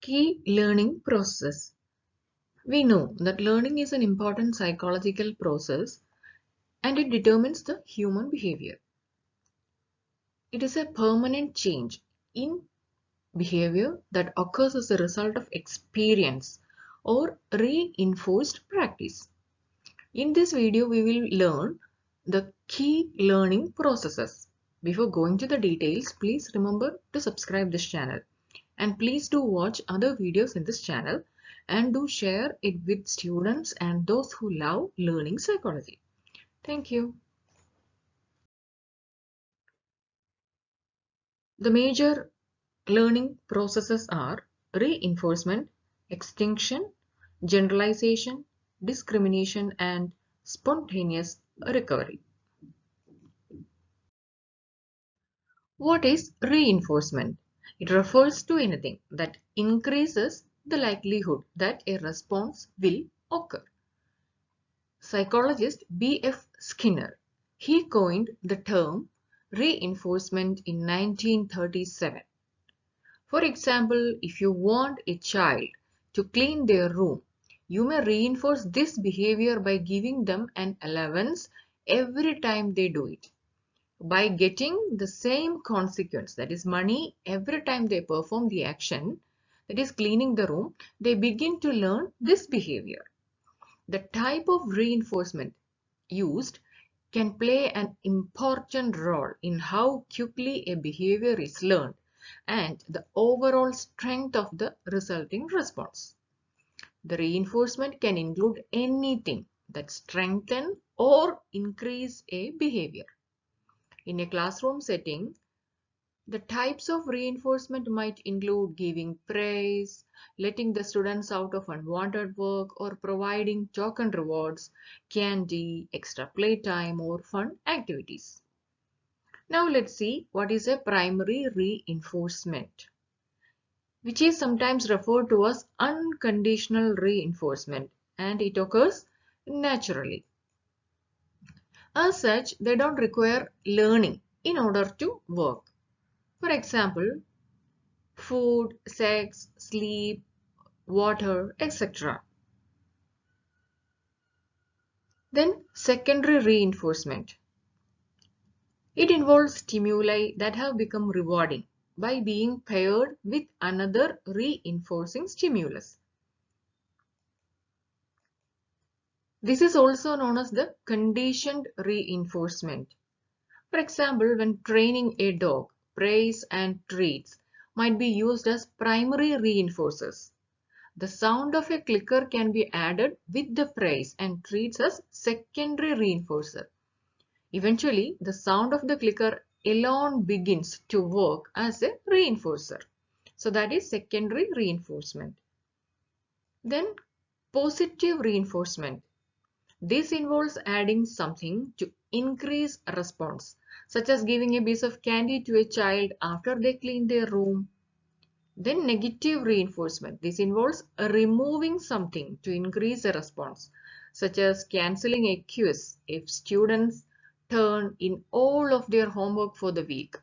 Key learning process. We know that learning is an important psychological process and it determines the human behavior. It is a permanent change in behavior that occurs as a result of experience or reinforced practice. In this video, we will learn the key learning processes. Before going to the details, please remember to subscribe this channel. And please do watch other videos in this channel and do share it with students and those who love learning psychology. Thank you. The major learning processes are reinforcement, extinction, generalization, discrimination, and spontaneous recovery. What is reinforcement? It refers to anything that increases the likelihood that a response will occur. Psychologist B.F. Skinner, he coined the term reinforcement in 1937. For example, if you want a child to clean their room, you may reinforce this behavior by giving them an allowance every time they do it. By getting the same consequence, that is money, every time they perform the action, that is cleaning the room, they begin to learn this behavior. The type of reinforcement used can play an important role in how quickly a behavior is learned and the overall strength of the resulting response. The reinforcement can include anything that strengthens or increases a behavior. In a classroom setting, the types of reinforcement might include giving praise, letting the students out of unwanted work, or providing token rewards, candy, extra playtime, or fun activities. Now let's see what is a primary reinforcement, which is sometimes referred to as unconditional reinforcement, and it occurs naturally. As such, they don't require learning in order to work. For example, food, sex, sleep, water, etc. Then secondary reinforcement. It involves stimuli that have become rewarding by being paired with another reinforcing stimulus. This is also known as the conditioned reinforcement. For example, when training a dog, praise and treats might be used as primary reinforcers. The sound of a clicker can be added with the praise and treats as secondary reinforcer. Eventually, the sound of the clicker alone begins to work as a reinforcer. So that is secondary reinforcement. Then positive reinforcement. This involves adding something to increase a response, such as giving a piece of candy to a child after they clean their room. Then negative reinforcement. This involves removing something to increase a response, such as cancelling a quiz if students turn in all of their homework for the week.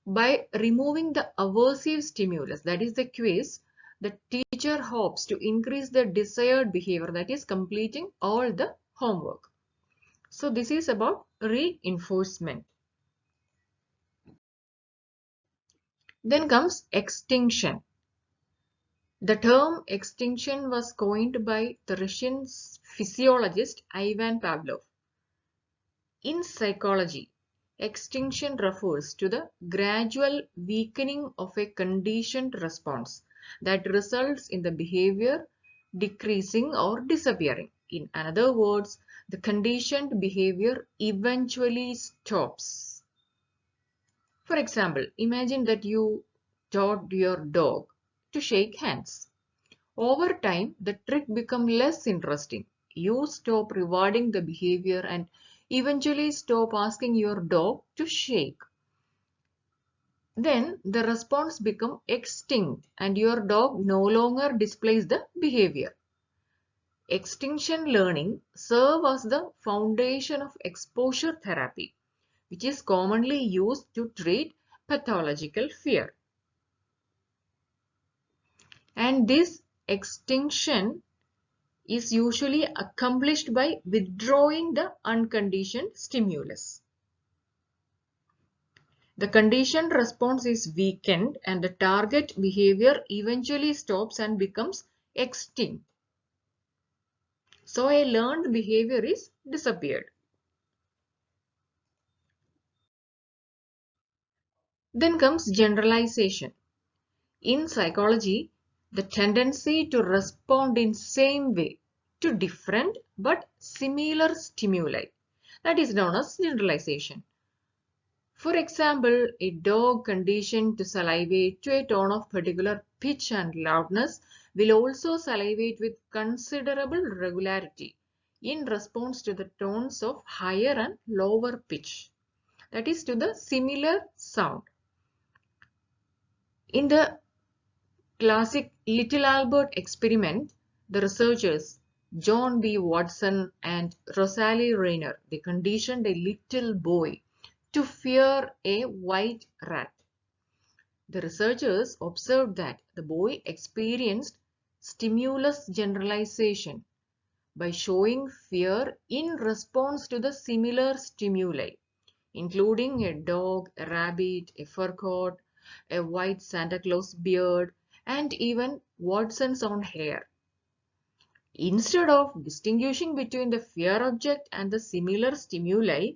By removing the aversive stimulus, that is the quiz, the teacher hopes to increase the desired behavior, that is completing all the homework. So this is about reinforcement. Then comes extinction. The term extinction was coined by the Russian physiologist Ivan Pavlov. In psychology, extinction refers to the gradual weakening of a conditioned response that results in the behavior decreasing or disappearing. In other words, the conditioned behavior eventually stops. For example, imagine that you taught your dog to shake hands. Over time, the trick becomes less interesting. You stop rewarding the behavior and eventually stop asking your dog to shake. Then the response becomes extinct and your dog no longer displays the behavior. Extinction learning serves as the foundation of exposure therapy, which is commonly used to treat pathological fear. And this extinction is usually accomplished by withdrawing the unconditioned stimulus. The conditioned response is weakened and the target behavior eventually stops and becomes extinct. So a learned behavior is disappeared. Then comes generalization. In psychology, the tendency to respond in same way to different but similar stimuli, that is known as generalization. For example, a dog conditioned to salivate to a tone of particular pitch and loudness will also salivate with considerable regularity in response to the tones of higher and lower pitch, that is to the similar sound. In the classic Little Albert experiment, the researchers John B. Watson and Rosalie Rayner, they conditioned a little boy to fear a white rat. The researchers observed that the boy experienced stimulus generalization by showing fear in response to the similar stimuli, including a dog, a rabbit, a fur coat, a white Santa Claus beard, and even Watson's own hair. Instead of distinguishing between the fear object and the similar stimuli,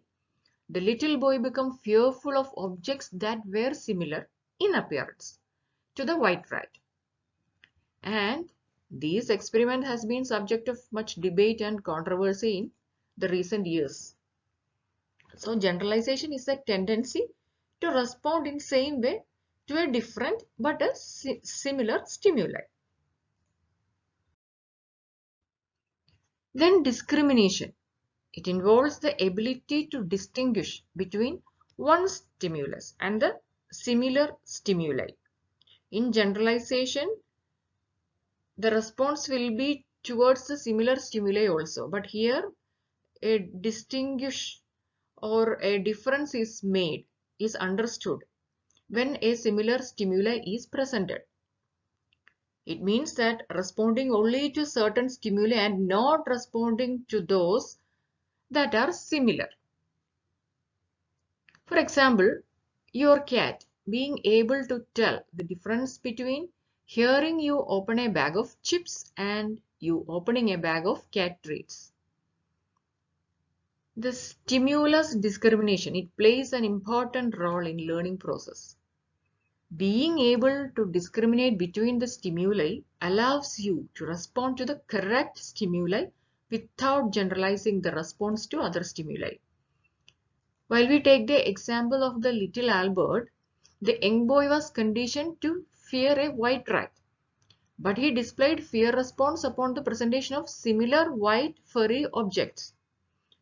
the little boy became fearful of objects that were similar in appearance to the white rat. And this experiment has been subject of much debate and controversy in the recent years. So generalization is a tendency to respond in same way to a different but a similar stimuli. Then discrimination. It involves the ability to distinguish between one stimulus and the similar stimuli. In generalization, the response will be towards the similar stimuli also, but here a distinguish or a difference is made, is understood when a similar stimuli is presented. It means that responding only to certain stimuli and not responding to those that are similar. For example, your cat being able to tell the difference between hearing you open a bag of chips and you opening a bag of cat treats. The stimulus discrimination, it plays an important role in learning process. Being able to discriminate between the stimuli allows you to respond to the correct stimuli without generalizing the response to other stimuli. While we take the example of the little Albert, the young boy was conditioned to fear a white rat, but he displayed fear response upon the presentation of similar white furry objects.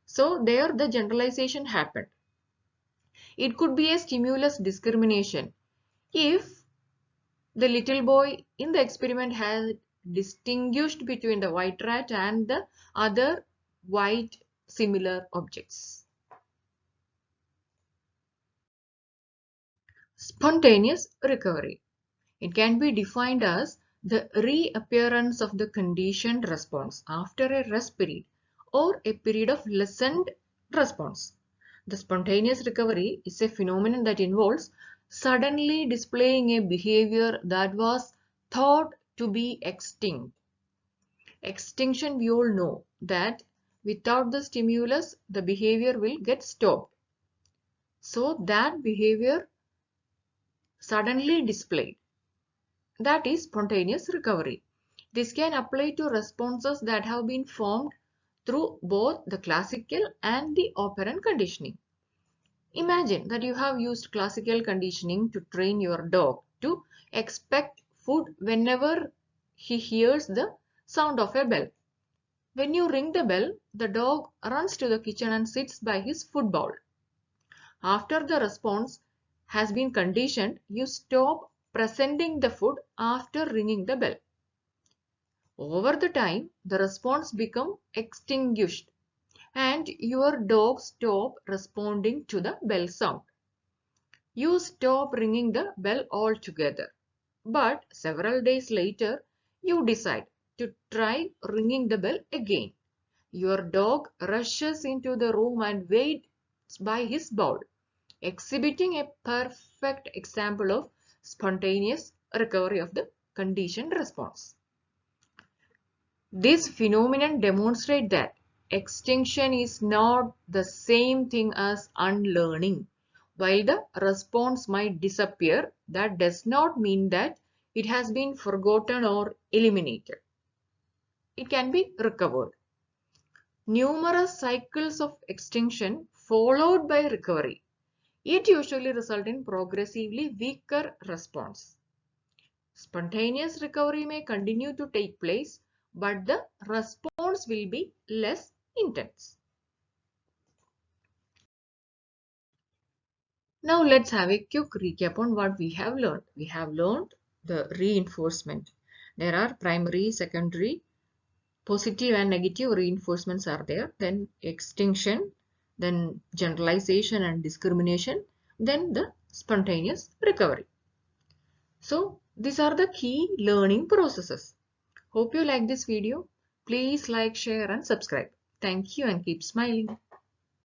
So there the generalization happened. It could be a stimulus discrimination if the little boy in the experiment had distinguished between the white rat and the other white similar objects. Spontaneous recovery. It can be defined as the reappearance of the conditioned response after a rest period or a period of lessened response. The spontaneous recovery is a phenomenon that involves suddenly displaying a behavior that was thought to be extinct. Extinction, we all know that without the stimulus, the behavior will get stopped. So that behavior suddenly displayed. That is spontaneous recovery. This can apply to responses that have been formed through both the classical and the operant conditioning. Imagine that you have used classical conditioning to train your dog to expect food whenever he hears the sound of a bell. When you ring the bell, the dog runs to the kitchen and sits by his food bowl. After the response has been conditioned, you stop presenting the food after ringing the bell. Over the time, the response becomes extinguished and your dog stops responding to the bell sound. You stop ringing the bell altogether. But several days later, You decide to try ringing the bell again. Your dog rushes into the room and waits by his bowl, exhibiting a perfect example of spontaneous recovery of the conditioned response. This phenomenon demonstrates that extinction is not the same thing as unlearning. While the response might disappear, that does not mean that it has been forgotten or eliminated. It can be recovered. Numerous cycles of extinction followed by recovery. It usually results in progressively weaker response. Spontaneous recovery may continue to take place, but the response will be less intense. Now let's have a quick recap on what we have learned. We have learned the reinforcement. There are primary, secondary, positive and negative reinforcements are there. Then extinction, then generalization and discrimination, then the spontaneous recovery. So these are the key learning processes. Hope you like this video. Please like, share and subscribe. Thank you and keep smiling.